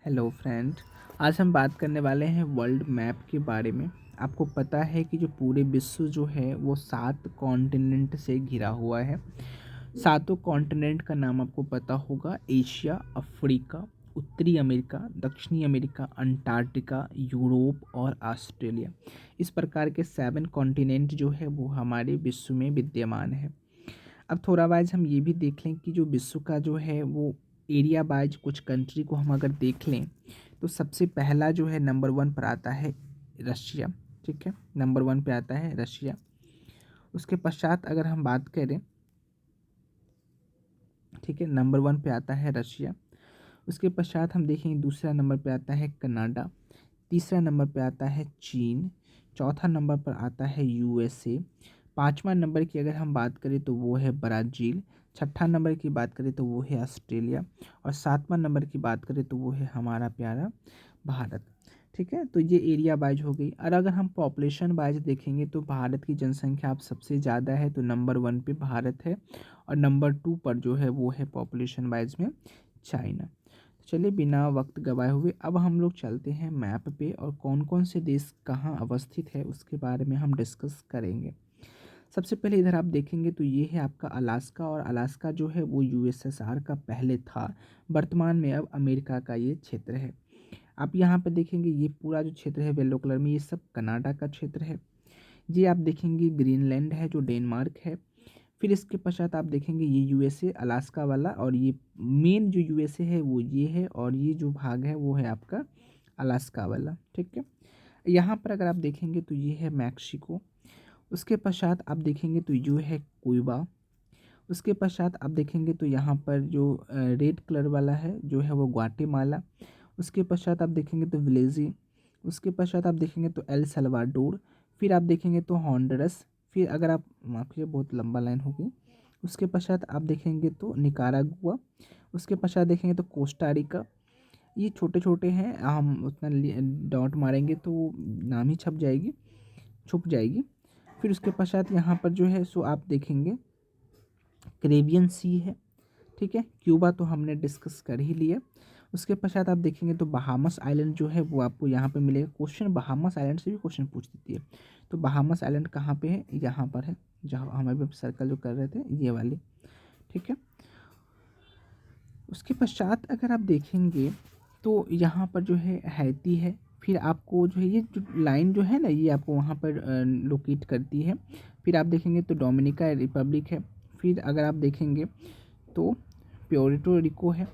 Hello friend. आज हम बात करने वाले हैं वर्ल्ड मैप के बारे में। आपको पता है कि जो पूरे विश्व जो है वो 7 कॉन्टिनेंट से घिरा हुआ है। सातों कॉन्टिनेंट का नाम आपको पता होगा। एशिया, अफ्रीका, उत्तरी अमेरिका, दक्षिणी अमेरिका, अंटार्कटिका, यूरोप और ऑस्ट्रेलिया। इस प्रकार के 7 कॉन्टिनेंट जो है वो हमारे विश्व में विद्यमान है। अब थोड़ा वाइज हम ये भी देख लें कि जो विश्व का जो है वो एरिया वाइज कुछ कंट्री को हम अगर देख लें तो सबसे पहला जो है नंबर 1 पर आता है रशिया। ठीक है, नंबर 1 पे आता है रशिया। उसके पश्चात अगर हम बात करें, ठीक है, नंबर 1 पे आता है रशिया। उसके पश्चात हम देखेंगे दूसरा नंबर पे आता है कनाडा। तीसरा नंबर पे आता है चीन। चौथा नंबर पर आता है यूएसए। पाँचवा नंबर की अगर हम बात करें तो वो है ब्राज़ील। छठा नंबर की बात करें तो वो है ऑस्ट्रेलिया। और सातवां नंबर की बात करें तो वो है हमारा प्यारा भारत। ठीक है, तो ये एरिया वाइज हो गई। और अगर हम पॉपुलेशन वाइज देखेंगे तो भारत की जनसंख्या आप सबसे ज़्यादा है, तो नंबर 1 पे भारत है। और नंबर 2 पर जो है वो है पॉपुलेशन वाइज में चाइना। चलिए बिना वक्त गवाए हुए अब हम लोग चलते हैं मैप पे, और कौन कौन से देश कहाँ अवस्थित है उसके बारे में हम डिस्कस करेंगे। सबसे पहले इधर आप देखेंगे तो ये है आपका अलास्का, और अलास्का जो है वो यूएसएसआर का पहले था। वर्तमान में अब अमेरिका का ये क्षेत्र है। आप यहाँ पर देखेंगे ये पूरा जो क्षेत्र है येलो कलर में, ये सब कनाडा का क्षेत्र है। ये आप देखेंगे ग्रीनलैंड है जो डेनमार्क है। फिर इसके पश्चात आप देखेंगे ये यूएसए अलास्का वाला, और ये मेन जो यूएसए है वो ये है, और ये जो भाग है वो है आपका अलास्का वाला। ठीक है, यहाँ पर अगर आप देखेंगे तो ये है मैक्सिको। उसके पश्चात आप देखेंगे तो ये है क्यूबा। उसके पश्चात आप देखेंगे तो यहाँ पर जो रेड कलर वाला है जो है वो ग्वाटेमाला। उसके पश्चात आप देखेंगे तो विलेजी। उसके पश्चात आप देखेंगे तो एल सल्वाडोर। फिर आप देखेंगे तो हॉन्डरस। फिर अगर आप, माफ कीजिए बहुत लंबा लाइन हो गई। उसके पश्चात आप देखेंगे तो निकारागुआ। उसके पश्चात देखेंगे तो कोस्टा रिका। ये छोटे छोटे हैं, हम उतना डॉट मारेंगे तो नाम ही छुप जाएगी। फिर उसके पश्चात यहाँ पर जो है सो आप देखेंगे कैरेबियन सी है। ठीक है, क्यूबा तो हमने डिस्कस कर ही लिया। उसके पश्चात आप देखेंगे तो बहामस आइलैंड जो है वो आपको यहाँ पे मिलेगा। क्वेश्चन बहामस आइलैंड से भी क्वेश्चन पूछ देती है। तो बहामस आइलैंड कहाँ पे है? यहाँ पर है, जहाँ हमें भी सर्कल जो कर रहे थे ये वाली। ठीक है, उसके पश्चात अगर आप देखेंगे तो यहाँ पर जो है हैती है। फिर आपको जो है ये जो लाइन जो है ना ये आपको वहाँ पर लोकेट करती है। फिर आप देखेंगे तो डोमिनिका रिपब्लिक है। फिर अगर आप देखेंगे तो प्योर्टो रिको है।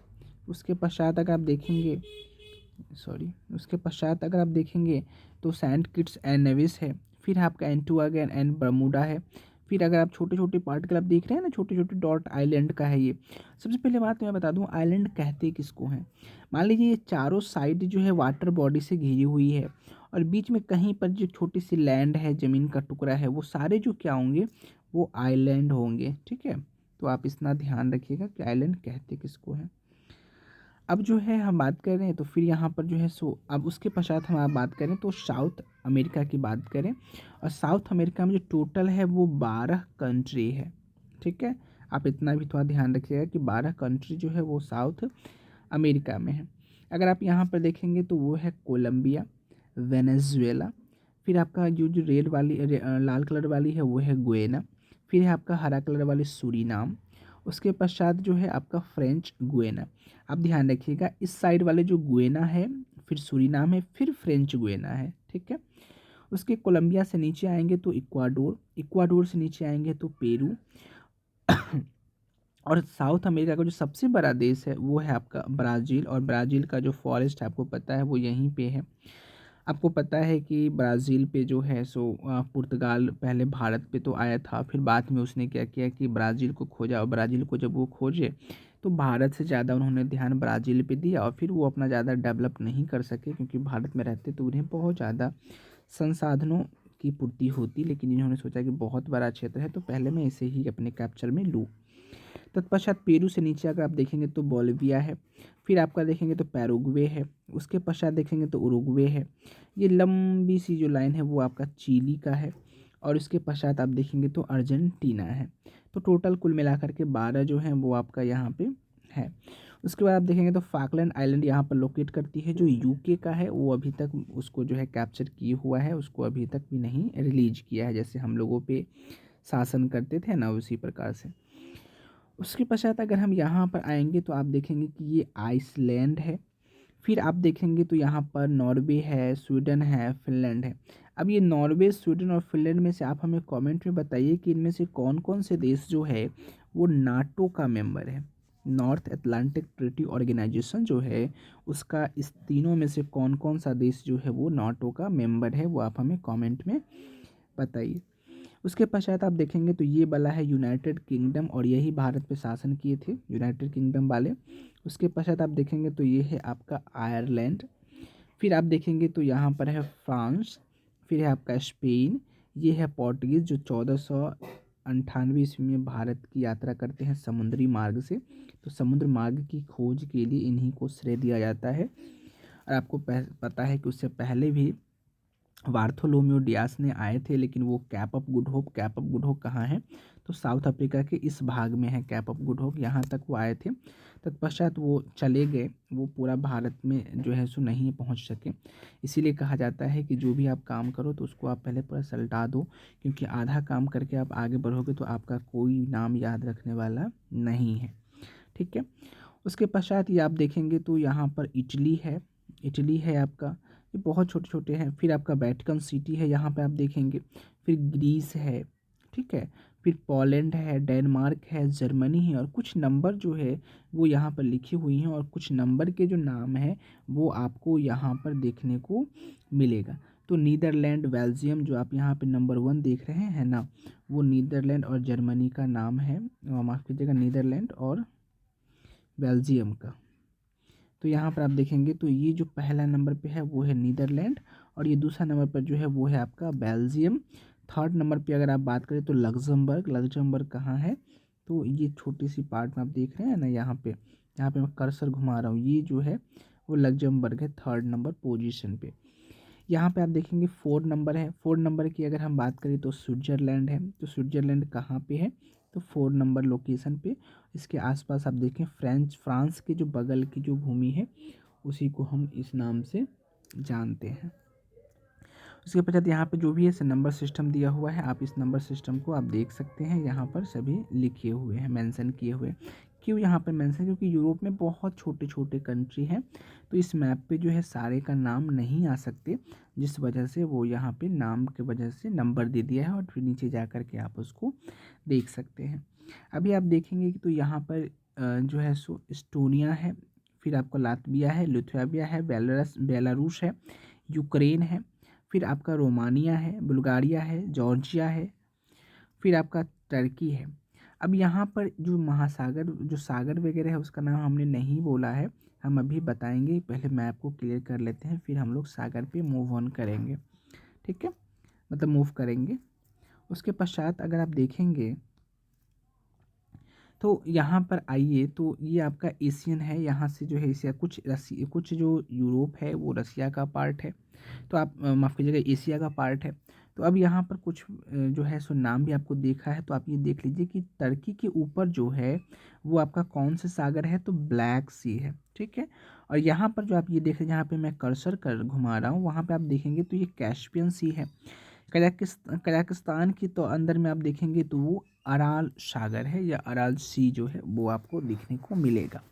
उसके पश्चात अगर आप देखेंगे, सॉरी, उसके पश्चात अगर आप देखेंगे तो सेंट किट्स एंड नेविस है। फिर आपका एंटुआ एंड बर्मुडा है। फिर अगर आप छोटे छोटे पार्टिकल आप देख रहे हैं ना, छोटे छोटे डॉट, आइलैंड का है ये। सबसे पहले बात मैं बता दूं आइलैंड कहते किसको हैं। मान लीजिए ये चारों साइड जो है वाटर बॉडी से घिरी हुई है, और बीच में कहीं पर जो छोटी सी लैंड है, ज़मीन का टुकड़ा है, वो सारे जो क्या होंगे वो आइलैंड होंगे। ठीक है, तो आप इतना ध्यान रखिएगा कि आइलैंड कहते किसको हैं। अब जो है हम बात कर रहे हैं तो फिर यहाँ पर जो है सो अब उसके पश्चात हम आप बात करें तो साउथ अमेरिका की बात करें, और साउथ अमेरिका में जो टोटल है वो 12 कंट्री है। ठीक है, आप इतना भी थोड़ा ध्यान रखिएगा कि 12 कंट्री जो है वो साउथ अमेरिका में है। अगर आप यहाँ पर देखेंगे तो वो है कोलंबिया, वेनेजुएला। फिर आपका जो जो रेड वाली लाल कलर वाली है वो है गुएना। फिर है आपका हरा कलर वाली सूरीनाम। उसके पश्चात जो है आपका फ्रेंच गुएना। आप ध्यान रखिएगा इस साइड वाले जो गुएना है, फिर सूरीनाम है, फिर फ्रेंच गुएना है। ठीक है, उसके कोलंबिया से नीचे आएंगे तो इक्वाडोर, इक्वाडोर से नीचे आएंगे तो पेरू। और साउथ अमेरिका का जो सबसे बड़ा देश है वो है आपका ब्राज़ील, और ब्राज़ील का जो फॉरेस्ट है आपको पता है वो यहीं पे है। आपको पता है कि ब्राज़ील पे जो है सो पुर्तगाल पहले भारत पे तो आया था, फिर बाद में उसने क्या किया कि ब्राज़ील को खोजा, और ब्राज़ील को जब वो खोजे तो भारत से ज़्यादा उन्होंने ध्यान ब्राज़ील पे दिया, और फिर वो अपना ज़्यादा डेवलप नहीं कर सके क्योंकि भारत में रहते तो उन्हें बहुत ज़्यादा संसाधनों की पूर्ति होती, लेकिन इन्होंने सोचा कि बहुत बड़ा क्षेत्र है तो पहले मैं इसे ही अपने कैप्चर में लूँ। तत्पश्चात पेरू से नीचे अगर आप देखेंगे तो बोलिविया है। फिर आपका देखेंगे तो पैराग्वे है। उसके पश्चात देखेंगे तो उरुग्वे है। ये लंबी सी जो लाइन है वो आपका चिली का है। और इसके पश्चात आप देखेंगे तो अर्जेंटीना है। तो टोटल कुल मिलाकर के 12 जो हैं वो आपका यहाँ पे है। उसके बाद आप देखेंगे तो फाकलैंड आइलैंड यहाँ पर लोकेट करती है, जो यूके का है, वो अभी तक उसको जो है कैप्चर किए हुआ है, उसको अभी तक भी नहीं रिलीज किया है, जैसे हम लोगों पे शासन करते थे ना, उसी प्रकार से। उसके पश्चात अगर हम यहाँ पर आएंगे तो आप देखेंगे कि ये आइसलैंड है। फिर आप देखेंगे तो यहाँ पर नॉर्वे है, स्वीडन है, फिनलैंड है। अब ये नॉर्वे, स्वीडन और फिनलैंड में से आप हमें कमेंट में बताइए कि इनमें से कौन कौन से देश जो है वो नाटो का मेंबर है। नॉर्थ अटलांटिक ट्रीटी ऑर्गेनाइजेशन जो है उसका इस तीनों में से कौन कौन सा देश जो है वो नाटो का मेंबर है, वो आप हमें कमेंट में बताइए। उसके पश्चात आप देखेंगे तो ये वाला है यूनाइटेड किंगडम, और यही भारत पे शासन किए थे यूनाइटेड किंगडम वाले। उसके पश्चात आप देखेंगे तो ये है आपका आयरलैंड। फिर आप देखेंगे तो यहाँ पर है फ्रांस। फिर है आपका स्पेन। ये है पोर्टुगीज़, जो 1498 ईस्वी में भारत की यात्रा करते हैं समुद्री मार्ग से। तो समुद्र मार्ग की खोज के लिए इन्हीं को श्रेय दिया जाता है। और आपको पता है कि उससे पहले भी बार्थोलोम्यू डियास ने आए थे, लेकिन वो कैप ऑफ गुड होप कहाँ है, तो साउथ अफ्रीका के इस भाग में है कैप ऑफ गुड होप, यहाँ तक वो आए थे। तत्पश्चात वो चले गए, वो पूरा भारत में जो है सो नहीं पहुँच सके। इसीलिए कहा जाता है कि जो भी आप काम करो तो उसको आप पहले पूरा सलटा दो, क्योंकि आधा काम करके आप आगे बढ़ोगे तो आपका कोई नाम याद रखने वाला नहीं है। ठीक है। उसके पश्चात ये आप देखेंगे तो यहाँ पर इटली है आपका, ये बहुत छोटे छोटे हैं। फिर आपका वेटिकन सिटी है, यहाँ पे आप देखेंगे। फिर ग्रीस है, ठीक है। फिर पोलैंड है, डेनमार्क है, जर्मनी है, और कुछ नंबर जो है वो यहाँ पर लिखी हुई हैं, और कुछ नंबर के जो नाम है वो आपको यहाँ पर देखने को मिलेगा। तो नीदरलैंड, बेल्जियम, जो आप यहाँ पे नंबर 1 देख रहे हैं ना, वो नीदरलैंड और जर्मनी का नाम है, माफ़ कीजिएगा, नीदरलैंड और बेल्जियम का। तो यहाँ पर आप देखेंगे तो ये जो पहला नंबर पे है वो है नीदरलैंड, और ये दूसरा नंबर पर जो है वो है आपका बेल्जियम। थर्ड नंबर पे अगर आप बात करें तो लग्जमबर्ग कहाँ है, तो ये छोटी सी पार्ट में आप देख रहे हैं ना, यहाँ पे मैं कर्सर घुमा रहा हूँ, ये जो है वो लग्जमबर्ग है थर्ड नंबर पोजीशन पे। यहाँ पे आप देखेंगे 4 नंबर की अगर हम बात करें तो स्विट्जरलैंड है। तो स्विट्जरलैंड कहाँ पे है, तो 4 नंबर लोकेशन पे। इसके आसपास आप देखें फ्रांस के जो बगल की जो भूमि है उसी को हम इस नाम से जानते हैं। उसके पश्चात यहाँ पे जो भी है नंबर सिस्टम दिया हुआ है, आप इस नंबर सिस्टम को आप देख सकते हैं, यहाँ पर सभी लिखे हुए हैं, मेंशन किए हुए। क्यों यहाँ पर मेंशन, क्योंकि यूरोप में बहुत छोटे छोटे कंट्री हैं, तो इस मैप पे जो है सारे का नाम नहीं आ सकते, जिस वजह से वो यहाँ पे नाम के वजह से नंबर दे दिया है, और फिर नीचे जा कर के आप उसको देख सकते हैं। अभी आप देखेंगे कि तो यहाँ पर जो है सो इस्टोनिया है, फिर आपका लातविया है, लिथुआनिया है, बेलारूस है, यूक्रेन है, फिर आपका रोमानिया है, बुल्गारिया है, जॉर्जिया है, फिर आपका टर्की है। अब यहाँ पर जो महासागर, जो सागर वगैरह है उसका नाम हमने नहीं बोला है, हम अभी बताएंगे, पहले मैप को क्लियर कर लेते हैं, फिर हम लोग सागर पे मूव ऑन करेंगे। ठीक है, मतलब मूव करेंगे। उसके पश्चात अगर आप देखेंगे तो यहाँ पर आइए, तो ये आपका एशियन है, यहाँ से जो है एशिया, कुछ जो यूरोप है वो रसिया का पार्ट है, तो आप माफ़ कीजिएगा एशिया का पार्ट है। तो अब यहाँ पर कुछ जो है सो नाम भी आपको देखा है, तो आप ये देख लीजिए कि टर्की के ऊपर जो है वो आपका कौन से सागर है, तो ब्लैक सी है। ठीक है, और यहाँ पर जो आप ये देख रहे हैं, जहाँ पे मैं कर्सर कर घुमा रहा हूँ, वहाँ पे आप देखेंगे तो ये कैस्पियन सी है। कजाकिस्तान की तो अंदर में आप देखेंगे तो वो अराल सागर है, या अराल सी जो है वो आपको देखने को मिलेगा।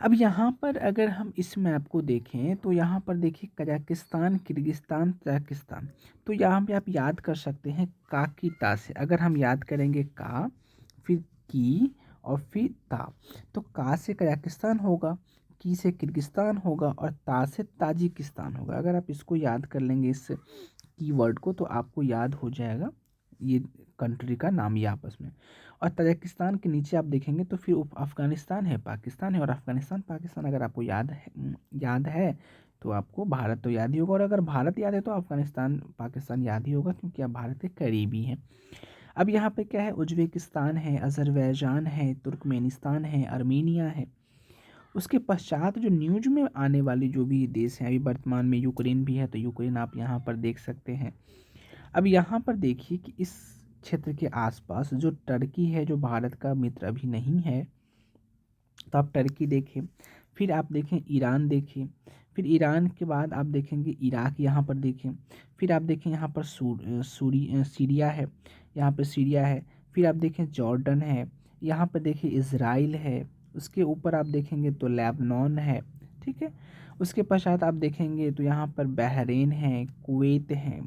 अब यहाँ पर अगर हम इस मैप को देखें तो यहाँ पर देखिए कजाकिस्तान, किर्गिस्तान, तजाकिस्तान, तो यहाँ पे आप याद कर सकते हैं का की ता से। अगर हम याद करेंगे का, फिर की, और फिर ता, तो का से कजाकिस्तान होगा, की से किर्गिस्तान होगा, और ता से ताजिकिस्तान होगा। अगर आप इसको याद कर लेंगे इस कीवर्ड को, तो आपको याद हो जाएगा ये कंट्री का नाम ही आपस में। और तजाकिस्तान के नीचे आप देखेंगे तो फिर अफ़गानिस्तान है, पाकिस्तान है, और अफ़गानिस्तान पाकिस्तान अगर आपको याद है तो आपको भारत तो याद ही होगा, और अगर भारत याद है तो अफ़गानिस्तान पाकिस्तान याद ही होगा, क्योंकि आप भारत के करीबी हैं। अब यहाँ पे क्या है, उज़्बेकिस्तान है, अज़रबैजान है, तुर्कमेनिस्तान है, अर्मेनिया है। उसके पश्चात जो न्यूज में आने वाले जो भी देश हैं, अभी वर्तमान में यूक्रेन भी है, तो यूक्रेन आप यहाँ पर देख सकते हैं। अब यहाँ पर देखिए कि इस क्षेत्र के आसपास जो टर्की है, जो भारत का मित्र अभी नहीं है, तो आप टर्की देखें, फिर आप देखें ईरान देखें, फिर ईरान के बाद आप देखेंगे इराक यहाँ पर देखें, फिर आप देखें यहाँ पर सीरिया है, यहाँ पर सीरिया है, फिर आप देखें जॉर्डन है, यहाँ पर देखिए इज़राइल है, उसके ऊपर आप देखेंगे तो लेबनान है, ठीक है। उसके पश्चात आप देखेंगे तो यहाँ पर बहरीन है, कुवैत है,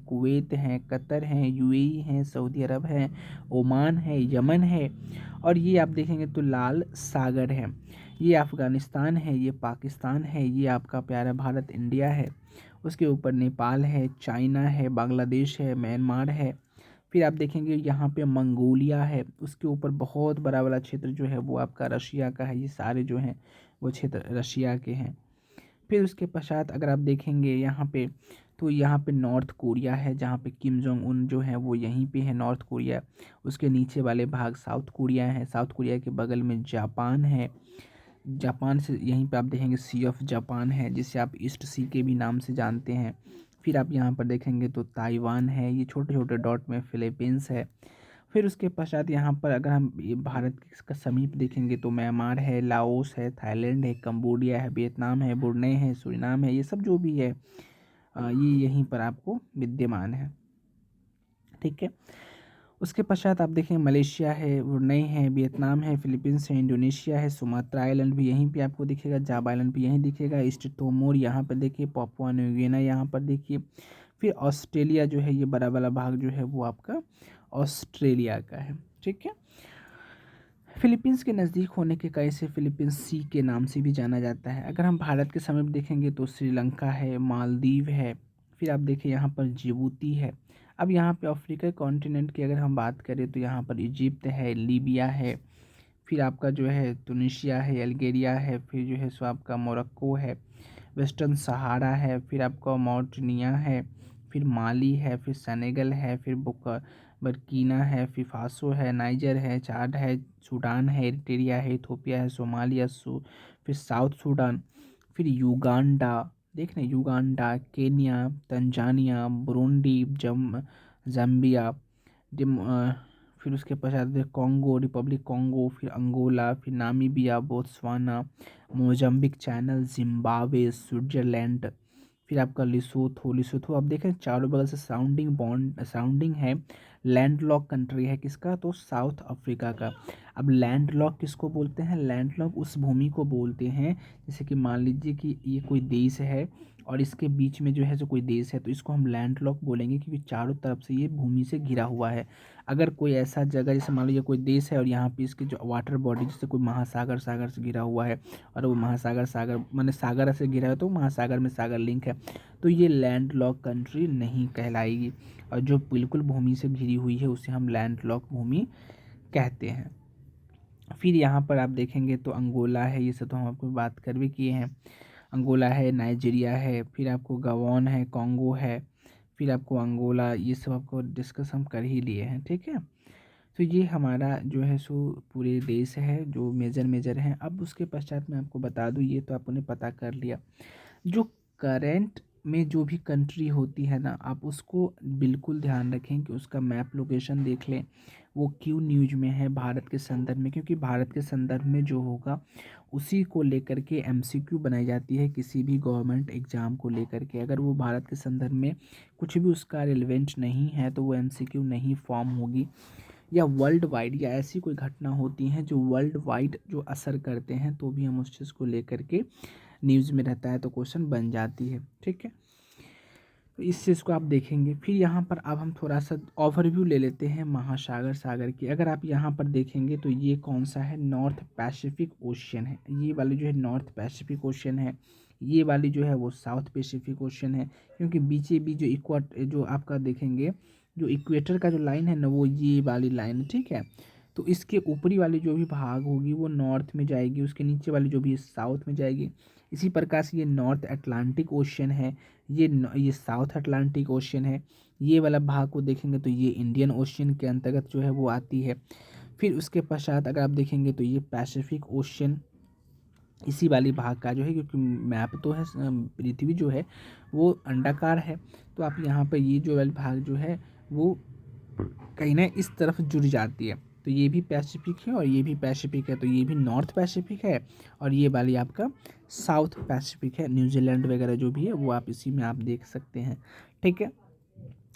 कुवैत है, कतर है, यूएई है, सऊदी अरब है, ओमान है, यमन है, और ये आप देखेंगे तो लाल सागर है, ये अफ़गानिस्तान है, ये पाकिस्तान है, ये आपका प्यारा भारत इंडिया है, उसके ऊपर नेपाल है, चाइना है, बांग्लादेश है, म्यांमार है, फिर आप देखेंगे यहाँ पे मंगोलिया है, उसके ऊपर बहुत बड़ा वाला क्षेत्र जो है वो आपका रशिया का है, ये सारे जो हैं वो क्षेत्र रशिया के हैं। फिर उसके पश्चात अगर आप देखेंगे यहाँ पे तो यहाँ पे नॉर्थ कोरिया है, जहाँ पे किम जोंग उन जो है वो यहीं पे है नॉर्थ कोरिया, उसके नीचे वाले भाग साउथ कोरिया है, साउथ कोरिया के बगल में जापान है, जापान से यहीं पे आप देखेंगे सी ऑफ जापान है, जिसे आप ईस्ट सी के भी नाम से जानते हैं। फिर आप यहाँ पर देखेंगे तो ताइवान है, ये छोटे छोटे डॉट में फिलीपींस है। फिर उसके पश्चात यहाँ पर अगर हम ये भारत का समीप देखेंगे तो म्यांमार है, लाओस है, थाईलैंड है, कंबोडिया है, वियतनाम है, ब्रुनेई है, सूरीनाम है, ये सब जो भी है ये यहीं पर आपको विद्यमान है, ठीक है। उसके पश्चात आप देखें मलेशिया है, ब्रुनेई है, वियतनाम है, फिलीपींस है, इंडोनेशिया है, सुमात्रा आइलैंड भी यहीं पे आपको दिखेगा, जावा आइलैंड भी यहीं दिखेगा, ईस्ट तिमोर यहाँ पर देखिए, पापुआ न्यू गिनी यहाँ पर देखिए। फिर ऑस्ट्रेलिया जो है ये बड़ा वाला भाग जो है वो आपका ऑस्ट्रेलिया का है, ठीक है। फिलीपींस के नज़दीक होने के कारण से फिलीपींस सी के नाम से भी जाना जाता है। अगर हम भारत के समीप देखेंगे तो श्रीलंका है, मालदीव है, फिर आप देखिए यहाँ पर जिबूती है। अब यहाँ पे अफ्रीका कॉन्टिनेंट की अगर हम बात करें तो यहाँ पर इजिप्ट है, लीबिया है, फिर आपका जो है तुनिशिया है, अल्जीरिया है, फिर जो है सो आपका मोरक्को है, वेस्टर्न सहारा है, फिर आपका मॉरिटानिया है, फिर माली है, फिर सेनेगल है, फिर बर्कीना है, फिर फासो है, नाइजर है, चाड है, सूडान है, एरिट्रिया है, इथियोपिया है, सोमालिया, फिर साउथ सूडान, फिर युगांडा, देख रहे हैं Uganda, Kenya, Tanzania, Burundi, Zambia, फिर उसके पश्चात कॉन्गो, रिपब्लिक कॉन्गो, फिर अंगोला, फिर Namibia, Botswana, Mozambique, channel, Zimbabwe, Switzerland, फिर आपका लिसोथो आप देखें चारों बगल से साउंडिंग है, लैंडलॉक कंट्री है किसका, तो साउथ अफ्रीका का। अब लैंडलॉक किसको बोलते हैं, लैंडलॉक उस भूमि को बोलते हैं, जैसे कि मान लीजिए कि ये कोई देश है और इसके बीच में जो है जो कोई देश है तो इसको हम लैंडलॉक बोलेंगे, क्योंकि चारों तरफ से ये भूमि से घिरा हुआ है। अगर कोई ऐसा जगह जैसे मान लीजिए कोई देश है और यहाँ पे इसके जो वाटर बॉडी जैसे कोई सागर से घिरा हुआ है और वो सागर माने सागर से घिरा है तो महासागर में सागर लिंक है, तो ये लैंडलॉक कंट्री नहीं कहलाएगी, और जो बिल्कुल भूमि से घिरी हुई है उसे हम लैंडलॉक भूमि कहते हैं। फिर यहाँ पर आप देखेंगे तो अंगोला है, ये सब तो हम आपको बात कर भी किए हैं, अंगोला है, नाइजीरिया है, फिर आपको गवान है, कॉन्गो है, फिर आपको अंगोला, ये सब आपको डिस्कस हम कर ही लिए हैं, ठीक है। तो ये हमारा जो है सो पूरे देश है जो मेजर हैं। अब उसके पश्चात मैं आपको बता दूँ, ये तो आपने पता कर लिया, जो करेंट में जो भी कंट्री होती है ना, आप उसको बिल्कुल ध्यान रखें कि उसका मैप लोकेशन देख लें, वो क्यों न्यूज में है भारत के संदर्भ में, क्योंकि भारत के संदर्भ में जो होगा उसी को लेकर के एमसीक्यू बनाई जाती है किसी भी गवर्नमेंट एग्ज़ाम को लेकर के। अगर वो भारत के संदर्भ में कुछ भी उसका रिलेवेंट नहीं है तो वो एमसीक्यू नहीं फॉर्म होगी, या वर्ल्ड वाइड या ऐसी कोई घटना होती हैं जो वर्ल्ड वाइड जो असर करते हैं तो भी हम उस चीज़ को लेकर के न्यूज़ में रहता है तो क्वेश्चन बन जाती है, ठीक है। तो इस चीज़ को आप देखेंगे। फिर यहाँ पर अब हम थोड़ा सा ओवरव्यू ले लेते हैं सागर की। अगर आप यहाँ पर देखेंगे तो ये कौन सा है, नॉर्थ पैसिफिक ओशियन है, ये वाली जो है नॉर्थ पैसिफिक ओशियन है, ये वाली जो है वो साउथ पैसिफिक ओशियन है, क्योंकि बीचे बीच जो जो आपका देखेंगे जो इक्वेटर का जो लाइन है ना वो ये वाली लाइन, ठीक है। तो इसके ऊपरी वाली जो भी भाग होगी वो नॉर्थ में जाएगी, उसके नीचे वाली जो भी साउथ में जाएगी। इसी प्रकार से ये नॉर्थ अटलांटिक ओशियन है, ये साउथ अटलांटिक ओशियन है, ये वाला भाग को देखेंगे तो ये इंडियन ओशियन के अंतर्गत जो है वो आती है। फिर उसके पश्चात अगर आप देखेंगे तो ये पैसिफिक ओशियन इसी वाली भाग का जो है, क्योंकि मैप तो है पृथ्वी जो है वो अंडाकार है, तो आप यहाँ पर ये जो वाली भाग जो है वो कहीं ना इस तरफ जुड़ जाती है, तो ये भी पैसिफिक है और ये भी पैसिफिक है, तो ये भी नॉर्थ पैसिफिक है और ये वाली आपका साउथ पैसिफिक है। न्यूजीलैंड वगैरह जो भी है वो आप इसी में आप देख सकते हैं, ठीक है।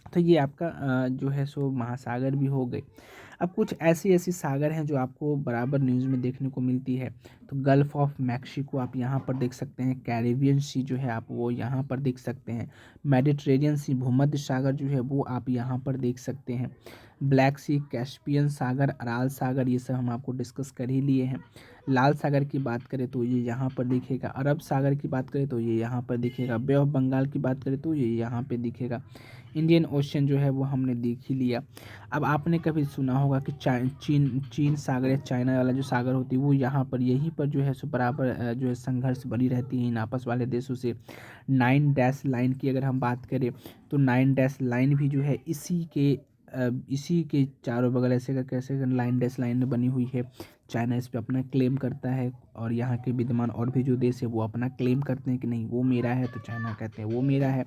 तो ये आपका जो है सो महासागर भी हो गए। अब कुछ ऐसी ऐसी सागर हैं जो आपको बराबर न्यूज़ में देखने को मिलती है। तो गल्फ ऑफ मैक्सिको आप यहाँ पर देख सकते हैं, कैरेबियन सी जो है आप वो यहाँ पर देख सकते हैं, मेडिटेरेनियन सी भूमध्य सागर जो है वो आप यहाँ पर देख सकते हैं, ब्लैक सी, कैस्पियन सागर, अराल सागर, ये सब हम आपको डिस्कस कर ही लिए हैं। लाल सागर की बात करें तो ये यहाँ पर दिखेगा, अरब सागर की बात करें तो ये यहाँ पर दिखेगा, बे ऑफ बंगाल की बात करें तो ये यहाँ पे दिखेगा, इंडियन ओशन जो है वो हमने देख ही लिया। अब आपने कभी सुना होगा कि चीन सागर या चाइना वाला जो सागर होती है वो यहाँ पर यहीं पर जो है सो बराबर जो है संघर्ष बनी रहती है इन आपस वाले देशों से। 9 डैश लाइन की अगर हम बात करें तो 9 डैश लाइन भी जो है इसी के चारों बगल ऐसे का कैसे 9 डैश लाइन बनी हुई है। चाइना इस पर अपना क्लेम करता है और यहाँ के विद्यमान और भी जो देश है वो अपना क्लेम करते हैं कि नहीं वो मेरा है, तो चाइना कहते हैं वो मेरा है।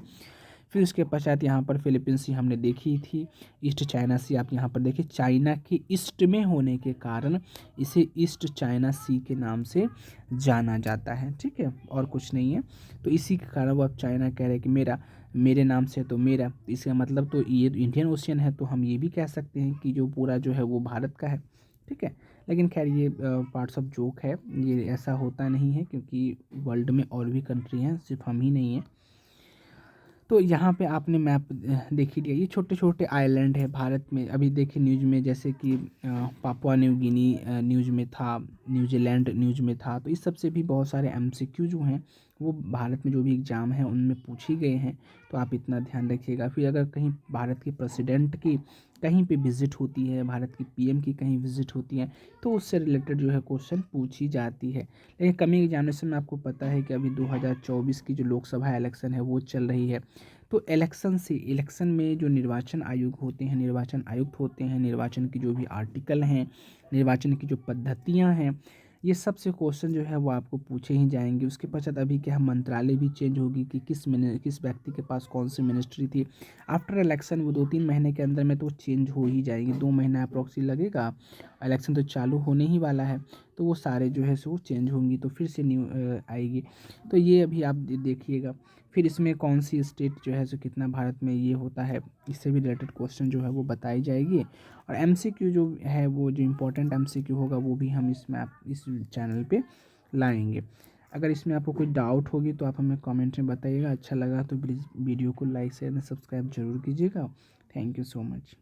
फिर उसके पश्चात यहाँ पर फिलीपींस सी हमने देखी थी, ईस्ट चाइना सी आप यहाँ पर देखिए, चाइना के ईस्ट में होने के कारण इसे ईस्ट चाइना सी के नाम से जाना जाता है, ठीक है, और कुछ नहीं है। तो इसी के कारण वो अब चाइना कह रहे हैं कि मेरे नाम से तो मेरा, इसका मतलब तो ये इंडियन ओशियन है, तो हम ये भी कह सकते हैं कि जो पूरा जो है वो भारत का है, ठीक है। लेकिन खैर ये पार्ट्स ऑफ जोक है, ये ऐसा होता नहीं है क्योंकि वर्ल्ड में और भी कंट्री हैं, सिर्फ हम ही नहीं हैं। तो यहाँ पे आपने मैप देख ही लिया, ये छोटे छोटे आइलैंड है भारत में। अभी देखिए न्यूज़ में जैसे कि पापुआ न्यू गिनी न्यूज़ में था, न्यूजीलैंड न्यूज़ में था, तो इस सब से भी बहुत सारे एमसीक्यू जो हैं वो भारत में जो भी एग्ज़ाम है उनमें पूछी गए हैं, तो आप इतना ध्यान रखिएगा। फिर अगर कहीं भारत के प्रेसिडेंट की कहीं पे विज़िट होती है, भारत की पीएम की कहीं विज़िट होती है, तो उससे रिलेटेड जो है क्वेश्चन पूछी जाती है। लेकिन कमी एग्जामिनेशन में आपको पता है कि अभी 2024 की जो लोकसभा इलेक्शन है वो चल रही है, तो इलेक्शन में जो निर्वाचन आयोग होते हैं, निर्वाचन आयुक्त होते हैं, निर्वाचन की जो भी आर्टिकल हैं, निर्वाचन की जो पद्धतियाँ हैं, ये सब से क्वेश्चन जो है वो आपको पूछे ही जाएंगे। उसके पश्चात अभी क्या मंत्रालय भी चेंज होगी कि किस व्यक्ति के पास कौन सी मिनिस्ट्री थी। आफ्टर इलेक्शन वो 2-3 महीने के अंदर में तो चेंज हो ही जाएगी, 2 महीना अप्रॉक्सी लगेगा, इलेक्शन तो चालू होने ही वाला है, तो वो सारे जो है सो चेंज होंगी, तो फिर से न्यू आएगी। तो ये अभी आप देखिएगा। फिर इसमें कौन सी स्टेट जो है सो कितना भारत में ये होता है, इससे भी रिलेटेड क्वेश्चन जो है वो बताई जाएगी। और एमसीक्यू जो है वो जो इम्पोर्टेंट एमसीक्यू होगा वो भी हम इसमें आप इस चैनल पे लाएंगे। अगर इसमें आपको कोई डाउट होगी तो आप हमें कमेंट में बताइएगा। अच्छा लगा तो प्लीज़ वीडियो को लाइक शेयर एंड सब्सक्राइब जरूर कीजिएगा। Thank you so much.